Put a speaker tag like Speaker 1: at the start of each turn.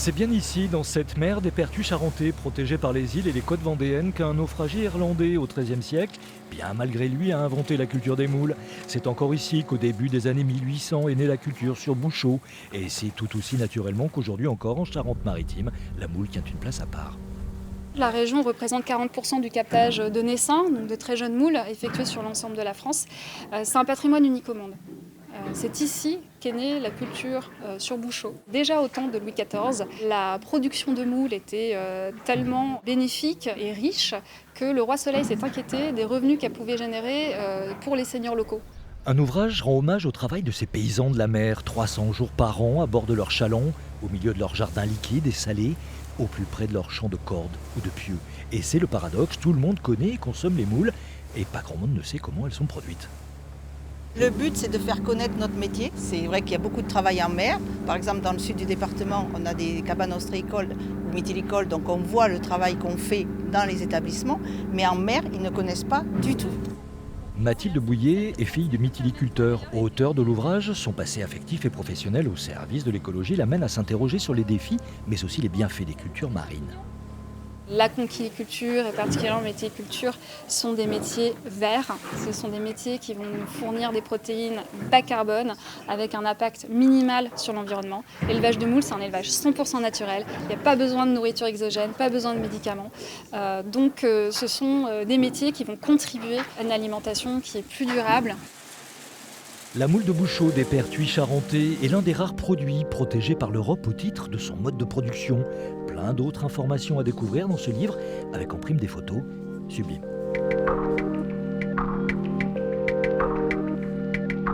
Speaker 1: C'est bien ici, dans cette mer des Pertuis charentais, protégée par les îles et les côtes vendéennes, qu'un naufragé irlandais au XIIIe siècle, bien malgré lui, a inventé la culture des moules. C'est encore ici qu'au début des années 1800 est née la culture sur Bouchot. Et c'est tout aussi naturellement qu'aujourd'hui encore, en Charente-Maritime, la moule tient une place à part.
Speaker 2: La région représente 40% du captage de naissins, donc de très jeunes moules, effectués sur l'ensemble de la France. C'est un patrimoine unique au monde. C'est ici qu'est née la culture sur Bouchot. Déjà au temps de Louis XIV, la production de moules était tellement bénéfique et riche que le roi Soleil s'est inquiété des revenus qu'elle pouvait générer pour les seigneurs locaux.
Speaker 1: Un ouvrage rend hommage au travail de ces paysans de la mer, 300 jours par an à bord de leurs chalands, au milieu de leurs jardins liquides et salés, au plus près de leurs champs de cordes ou de pieux. Et c'est le paradoxe, tout le monde connaît et consomme les moules, et pas grand monde ne sait comment elles sont produites.
Speaker 3: Le but, c'est de faire connaître notre métier. C'est vrai qu'il y a beaucoup de travail en mer. Par exemple, dans le sud du département, on a des cabanes ostréicoles ou mytilicoles, donc on voit le travail qu'on fait dans les établissements. Mais en mer, ils ne connaissent pas du tout.
Speaker 1: Mathilde Bouillet est fille de mytiliculteurs. Auteur de l'ouvrage, son passé affectif et professionnel au service de l'écologie l'amène à s'interroger sur les défis, mais aussi les bienfaits des cultures marines.
Speaker 2: La conchiculture et particulièrement la méticulture sont des métiers verts. Ce sont des métiers qui vont nous fournir des protéines bas carbone avec un impact minimal sur l'environnement. L'élevage de moules, c'est un élevage 100% naturel. Il n'y a pas besoin de nourriture exogène, pas besoin de médicaments. Donc ce sont des métiers qui vont contribuer à une alimentation qui est plus durable.
Speaker 1: La moule de Bouchot des Pertuis charentais est l'un des rares produits protégés par l'Europe au titre de son mode de production. Plein d'autres informations à découvrir dans ce livre, avec en prime des photos sublimes.